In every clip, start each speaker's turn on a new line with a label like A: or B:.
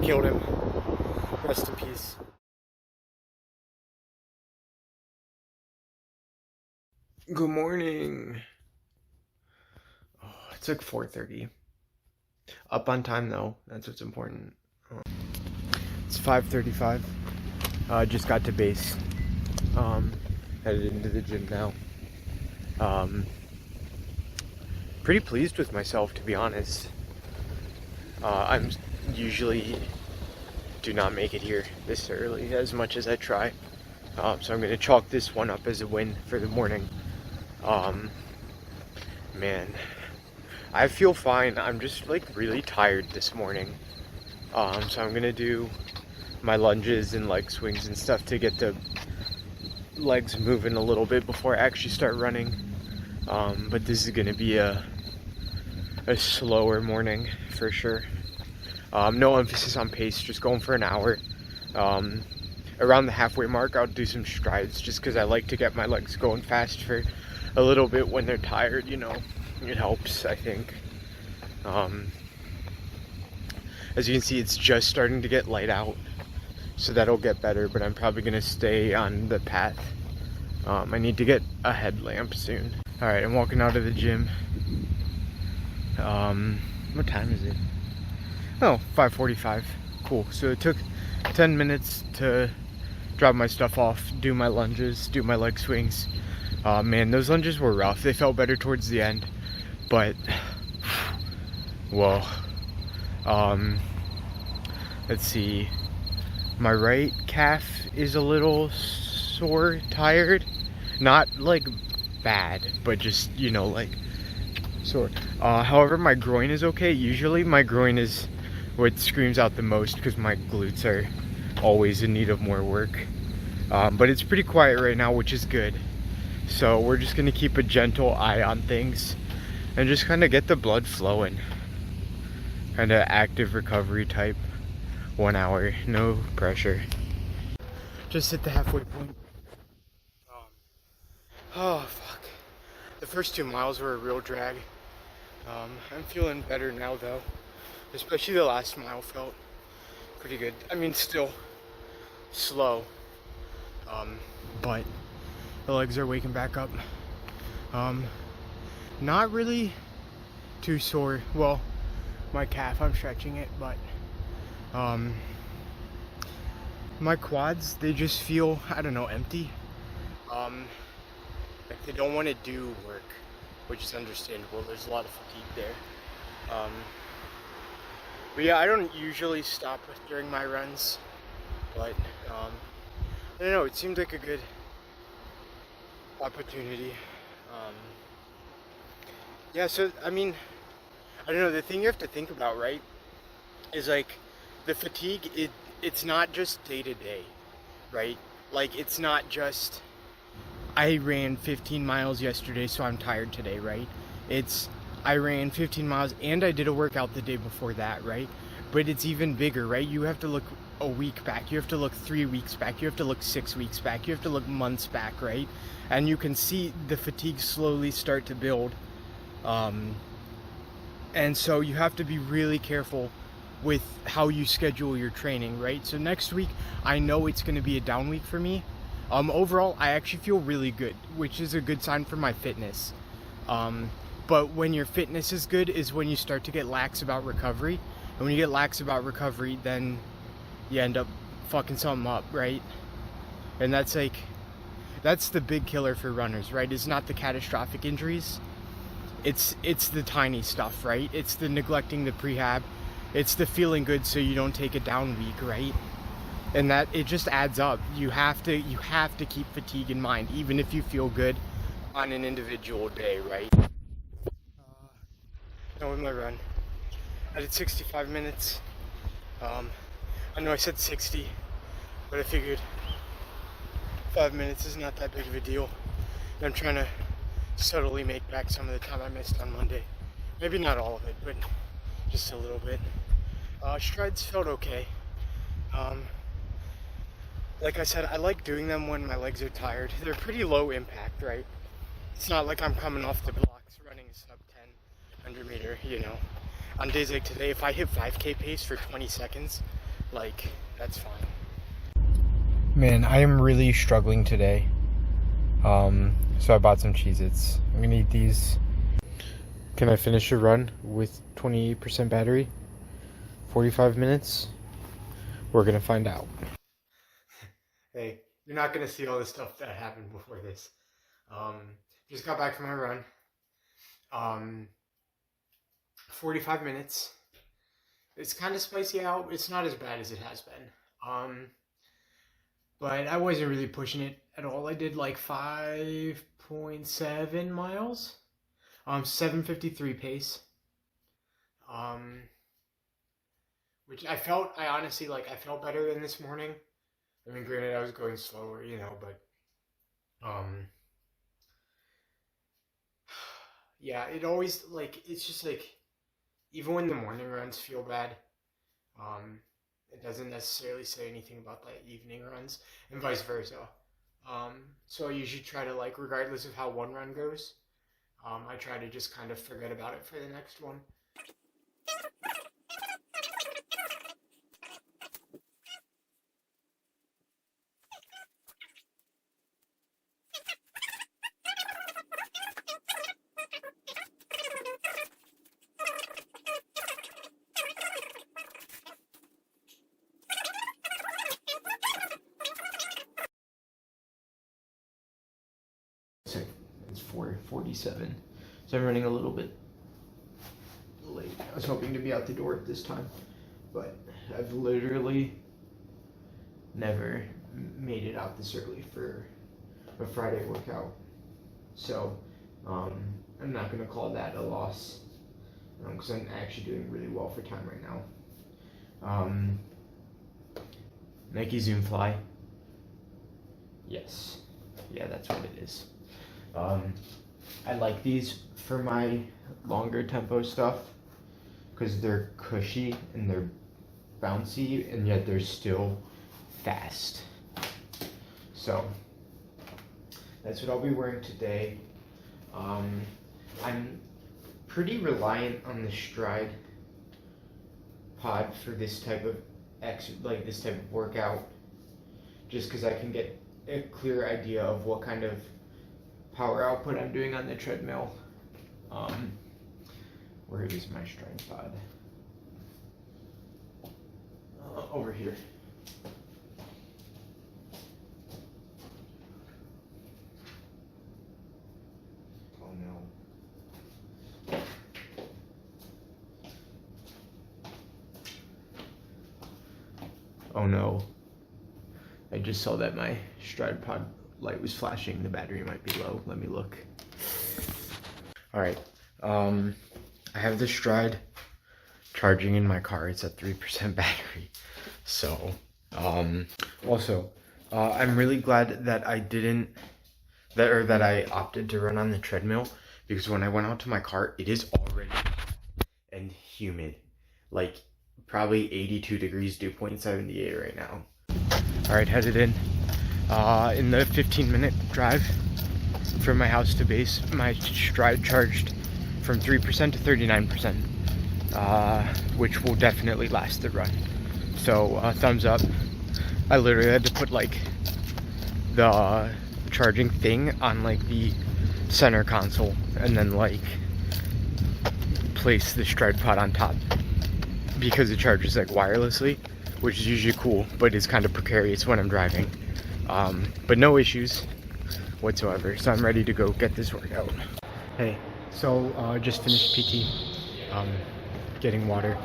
A: killed him. Rest in peace. Good morning. Oh, it's like 4:30. Up on time though. That's what's important. It's 5:35. Just got to base. Headed into the gym now. Pretty pleased with myself, to be honest. I'm usually do not make it here this early as much as I try. So I'm gonna chalk this one up as a win for the morning. Man, I feel fine. I'm just like really tired this morning. So I'm gonna do my lunges and leg swings and stuff to get the legs moving a little bit before I actually start running. But this is gonna be a slower morning for sure. No emphasis on pace, just going for an hour. Around the halfway mark, I'll do some strides just because I like to get my legs going fast for a little bit when they're tired, you know. It helps, I think. As you can see, it's just starting to get light out, so that'll get better, but I'm probably going to stay on the path. I need to get a headlamp soon. Alright, I'm walking out of the gym. What time is it? Oh, 5:45. Cool. So it took 10 minutes to drop my stuff off, do my lunges, do my leg swings. Man, those lunges were rough. They felt better towards the end, but whoa. Let's see. My right calf is a little sore, tired. Not like bad, but just, you know, like sore. However, my groin is okay. Usually my groin is what screams out the most because my glutes are always in need of more work. But it's pretty quiet right now, which is good. So we're just gonna keep a gentle eye on things and just kind of get the blood flowing. Kind of active recovery type. 1 hour, no pressure. Just hit the halfway point. Oh fuck. The first 2 miles were a real drag. I'm feeling better now though. Especially the last mile felt pretty good. I mean, still slow. But the legs are waking back up. Not really too sore. Well, my calf, I'm stretching it, but my quads, they just feel, I don't know, empty. Like they don't want to do work, which is understandable. There's a lot of fatigue there. But yeah, I don't usually stop during my runs, but I don't know, it seemed like a good opportunity. Yeah, so I mean, I don't know, the thing you have to think about, right, is like the fatigue, it's not just day to day, right? Like it's not just I ran 15 miles yesterday, so I'm tired today, right? It's I ran 15 miles and I did a workout the day before that, right? But it's even bigger, right? You have to look a week back, you have to look 3 weeks back, you have to look 6 weeks back, you have to look months back, right? And you can see the fatigue slowly start to build. And so you have to be really careful with how you schedule your training, right? So next week, I know it's going to be a down week for me. Overall, I actually feel really good, which is a good sign for my fitness. But when your fitness is good is when you start to get lax about recovery. And when you get lax about recovery, then you end up fucking something up, right? And that's the big killer for runners, right? It's not the catastrophic injuries. It's the tiny stuff, right? It's the neglecting the prehab. It's the feeling good so you don't take a down week, right? And that it just adds up. You have to keep fatigue in mind, even if you feel good on an individual day, right? Now with my run, I did 65 minutes. I know I said 60, but I figured 5 minutes is not that big of a deal. And I'm trying to subtly make back some of the time I missed on Monday. Maybe not all of it, but just a little bit. Strides felt okay. Like I said, I like doing them when my legs are tired. They're pretty low impact, right? It's not like I'm coming off the blocks running a sub 10 100 meter, you know. On days like today, if I hit 5K pace for 20 seconds, like, that's fine. Man, I am really struggling today. So I bought some Cheez-Its. I'm gonna eat these. Can I finish a run with 28% battery? 45 minutes? We're gonna find out. Hey, you're not gonna see all the stuff that happened before this. Just got back from my run. 45 minutes. It's kind of spicy out. It's not as bad as it has been. But I wasn't really pushing it at all. I did like 5.7 miles. 7:53 pace. Which I honestly, like, I felt better than this morning. I mean, granted, I was going slower, you know, but, yeah, it always, like, it's just, like, even when the morning runs feel bad, it doesn't necessarily say anything about the evening runs, and vice versa. So I usually try to, like, regardless of how one run goes, I try to just kind of forget about it for the next one. It's 4:47, so I'm running a little bit late. I was hoping to be out the door at this time, but I've literally never made it out this early for a Friday workout, so I'm not gonna call that a loss, because I'm actually doing really well for time right now. Nike Zoom Fly. Yes, yeah, that's what it is. I like these for my longer tempo stuff because they're cushy and they're bouncy, and yet they're still fast. So that's what I'll be wearing today. I'm pretty reliant on the Stride pod for this type of this type of workout, just because I can get a clear idea of what kind of power output I'm doing on the treadmill. Where is my Stride pod? Over here. Oh no. Oh no. I just saw that my Stride pod light was flashing. The battery might be low. Let me look. Alright. I have the Stride charging in my car. It's at 3% battery. So, also, I'm really glad that I opted to run on the treadmill, because when I went out to my car, it is already and humid. Like, probably 82 degrees, dew point 78 right now. Alright, headed in the 15-minute drive from my house to base. My Stride charged from 3% to 39%, which will definitely last the run. So, thumbs up. I literally had to put, like, the charging thing on, like, the center console, and then, like, place the Stride pod on top, because it charges, like, wirelessly, which is usually cool, but it's kind of precarious when I'm driving. But no issues whatsoever, so I'm ready to go get this workout. Hey, so just finished PT, getting water.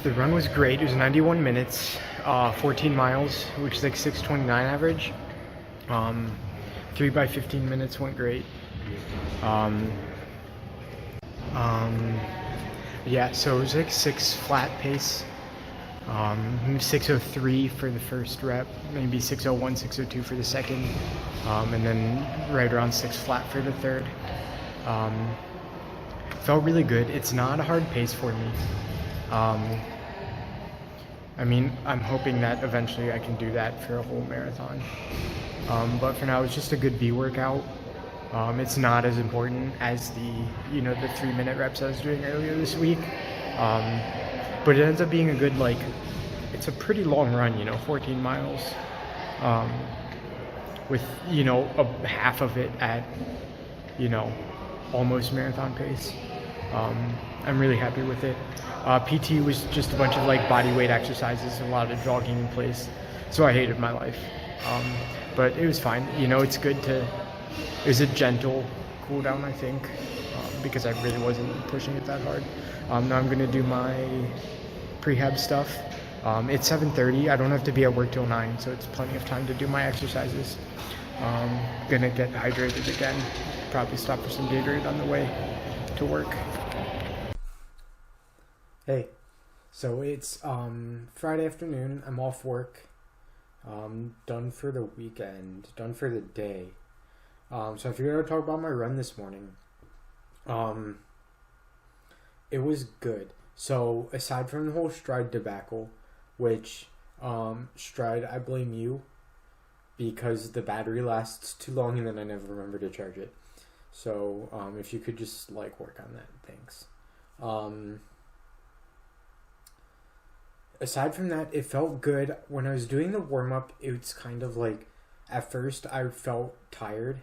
A: The run was great. It was 91 minutes, 14 miles, which is like 6:29 average. 3 by 15 minutes went great. Yeah, so it was like 6 flat pace. 6:03 for the first rep, maybe 6:01, 6:02 for the second, and then right around 6 flat for the third. Felt really good. It's not a hard pace for me. I mean, I'm hoping that eventually I can do that for a whole marathon. But for now, it's just a good V workout. It's not as important as the 3-minute reps I was doing earlier this week. But it ends up being a good, like, it's a pretty long run, 14 miles, um, with a half of it at you know almost marathon pace. I'm really happy with it. PT was just a bunch of like body weight exercises, a lot of jogging in place, so I hated my life. Um, but it was fine. It's good to. It was a gentle cool down, I think, because I really wasn't pushing it that hard. Now I'm gonna do my prehab stuff. It's 7:30. I don't have to be at work till 9, so it's plenty of time to do my exercises. Gonna get hydrated again. Probably stop for some Gatorade on the way to work. Hey, so it's Friday afternoon. I'm off work. Done for the weekend. Done for the day. So I figured I'd talk about my run this morning. It was good. So aside from the whole Stride debacle, which Stride, I blame you because the battery lasts too long and then I never remember to charge it. So if you could just like work on that, thanks. Aside from that, it felt good. When I was doing the warm up, it's kind of like at first I felt tired,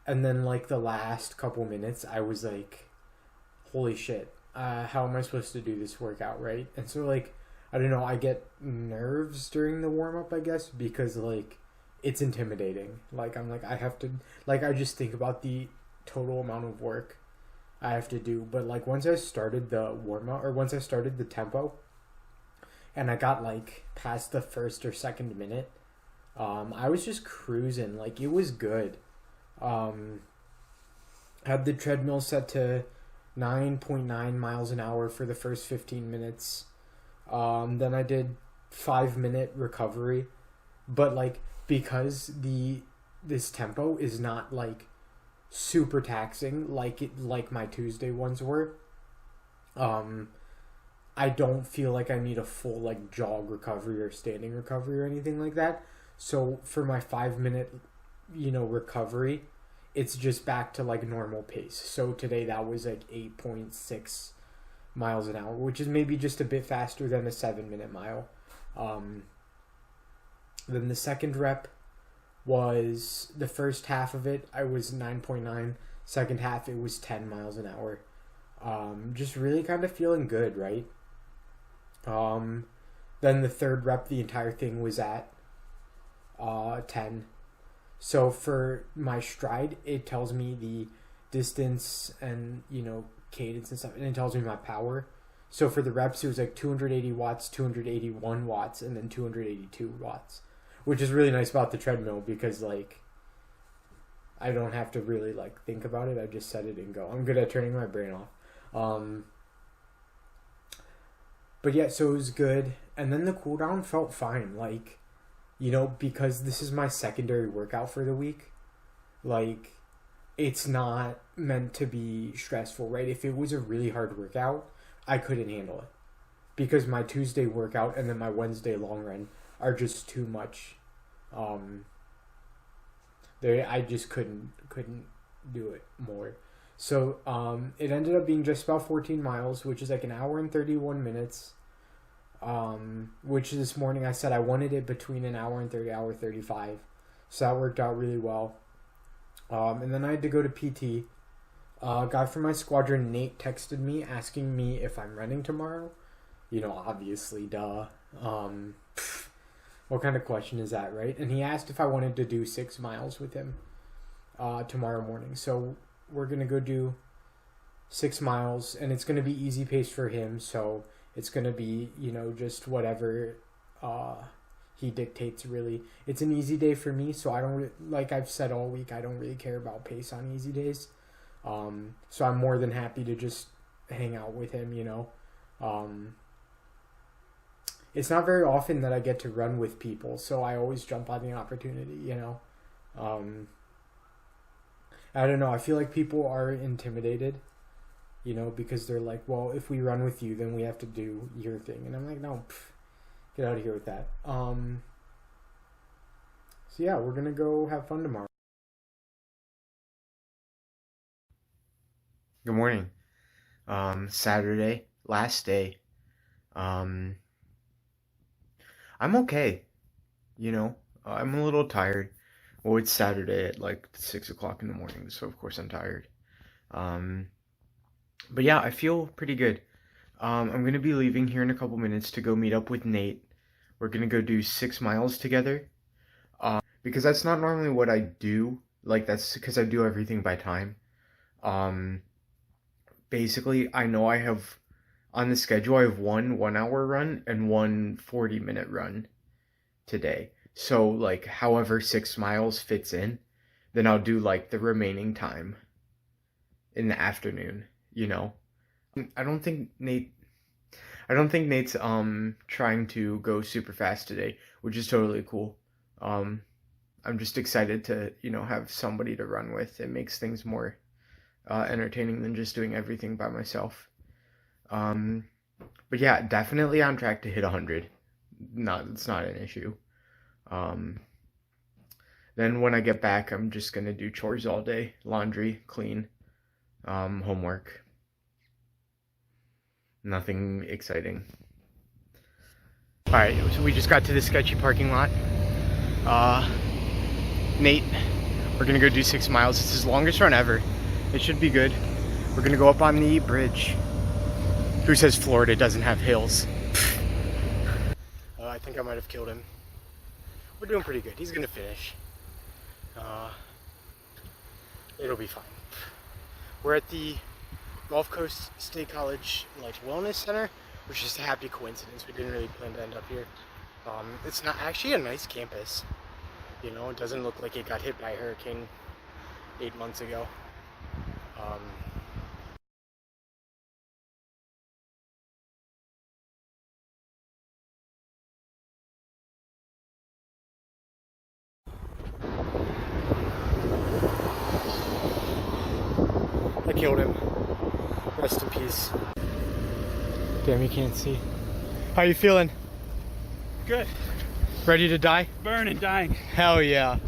A: and then like the last couple minutes, I was like, "Holy shit! How am I supposed to do this workout, right?" And so like, I don't know. I get nerves during the warm up, I guess, because like it's intimidating. Like I'm like I have to like I just think about the total amount of work I have to do. But like once I started the warm up or once I started the tempo, and I got like past the first or second minute, I was just cruising. Like it was good. Had the treadmill set to 9.9 miles an hour for the first 15 minutes. Then I did 5-minute recovery, but like because this tempo is not like super taxing like my Tuesday ones were. I don't feel like I need a full like jog recovery or standing recovery or anything like that. So for my 5-minute, recovery, it's just back to like normal pace. So today that was like 8.6 miles an hour, which is maybe just a bit faster than a 7-minute mile. Then the second rep was the first half of it. I was 9.9. Second half, it was 10 miles an hour. Just really kind of feeling good, right? Then the third rep, the entire thing was at 10. So for my Stride, it tells me the distance and, cadence and stuff, and it tells me my power. So for the reps, it was like 280 watts, 281 watts, and then 282 watts, which is really nice about the treadmill because, like, I don't have to really, like, think about it. I just set it and go. I'm good at turning my brain off. But yeah, so it was good. And then the cooldown felt fine. Like, because this is my secondary workout for the week, like, it's not meant to be stressful, right? If it was a really hard workout, I couldn't handle it. Because my Tuesday workout and then my Wednesday long run are just too much. I just couldn't do it more. So it ended up being just about 14 miles, which is like an hour and 31 minutes. Which this morning I said I wanted it between an hour and 30, hour 35. So that worked out really well. And then I had to go to PT. A guy from my squadron, Nate, texted me asking me if I'm running tomorrow. Obviously, duh. What kind of question is that, right? And he asked if I wanted to do 6 miles with him tomorrow morning. So we're going to go do 6 miles, and it's going to be easy pace for him. So it's going to be, just whatever he dictates, really. It's an easy day for me, so I don't, like I've said all week, I don't really care about pace on easy days. So I'm more than happy to just hang out with him, It's not very often that I get to run with people, so I always jump on the opportunity, I don't know, I feel like people are intimidated, because they're like, well, if we run with you, then we have to do your thing. And I'm like, no, get out of here with that. So yeah, we're going to go have fun tomorrow. Good morning. Saturday, last day. I'm okay. You know, I'm a little tired. Well, it's Saturday at like 6 o'clock in the morning, so of course I'm tired. Um, but yeah, I feel pretty good. I'm gonna be leaving here in a couple minutes to go meet up with Nate. We're gonna go do 6 miles together. Because that's not normally what I do. Like that's because I do everything by time. Um, Basically, I know I have on the schedule. I have one 1 hour run and one 40-minute run today. So like, however 6 miles fits in, then I'll do like the remaining time in the afternoon. You know, I don't think Nate. I don't think Nate's trying to go super fast today, which is totally cool. Um, I'm just excited to, have somebody to run with. It makes things more entertaining than just doing everything by myself. Um, but yeah, definitely on track to hit 100. It's not an issue. Um, then when I get back, I'm just gonna do chores all day: laundry, clean, homework. Nothing exciting. All right, so we just got to the sketchy parking lot. Nate, we're gonna go do 6 miles. It's his longest run ever. It should be good. We're gonna go up on the bridge. Who says Florida doesn't have hills? I think I might have killed him. We're doing pretty good. He's gonna finish. It'll be fine. We're at the Gulf Coast State College Wellness Center, which is a happy coincidence. We didn't really plan to end up here. It's not actually a nice campus. It doesn't look like it got hit by a hurricane 8 months ago. I killed him. Rest in peace. Damn, you can't see. How you feeling?
B: Good.
A: Ready to die?
B: Burning, dying.
A: Hell yeah.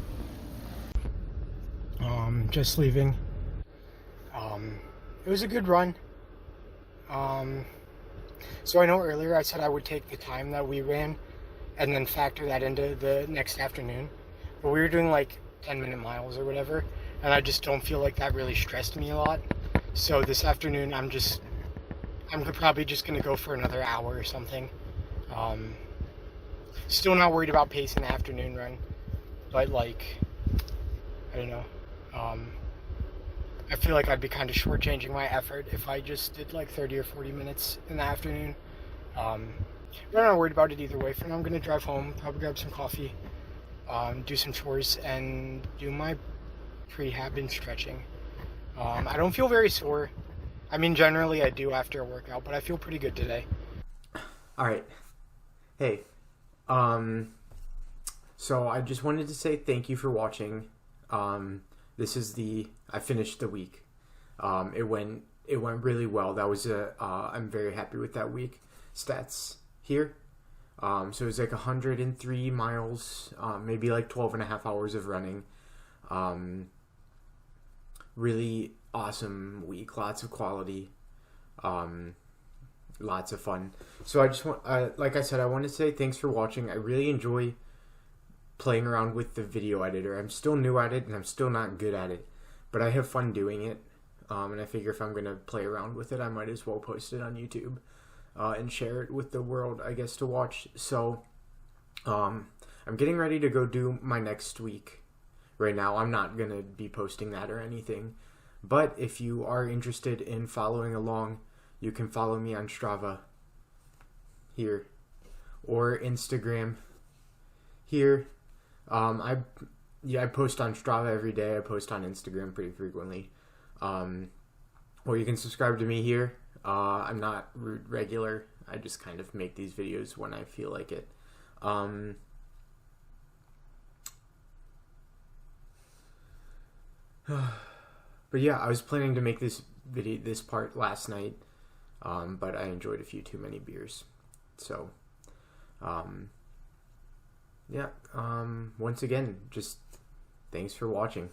A: Just leaving. It was a good run. So I know earlier I said I would take the time that we ran and then factor that into the next afternoon. But we were doing like 10-minute miles or whatever, and I just don't feel like that really stressed me a lot. So this afternoon I'm probably just gonna go for another hour or something. Still not worried about pacing the afternoon run, but I don't know. I feel like I'd be kind of shortchanging my effort if I just did like 30 or 40 minutes in the afternoon. But I'm not worried about it either way. For now, I'm gonna drive home, probably grab some coffee, do some chores, and do my prehab and stretching. I don't feel very sore. I mean, generally I do after a workout, but I feel pretty good today. All right. Hey. So I just wanted to say thank you for watching. I finished the week. It went really well. That was I'm very happy with that week stats here. So it was like 103 miles, maybe like 12 and a half hours of running. Really awesome week, lots of quality, lots of fun. So I just want, like I said, I want to say thanks for watching. I really enjoy playing around with the video editor. I'm still new at it and I'm still not good at it, but I have fun doing it. And I figure if I'm going to play around with it, I might as well post it on YouTube and share it with the world, I guess, to watch. So I'm getting ready to go do my next week. Right now, I'm not going to be posting that or anything. But if you are interested in following along, you can follow me on Strava here or Instagram here. I post on Strava every day. I post on Instagram pretty frequently. Or you can subscribe to me here. I'm not regular. I just kind of make these videos when I feel like it. But yeah, I was planning to make this part last night, but I enjoyed a few too many beers. So, yeah, once again, just thanks for watching.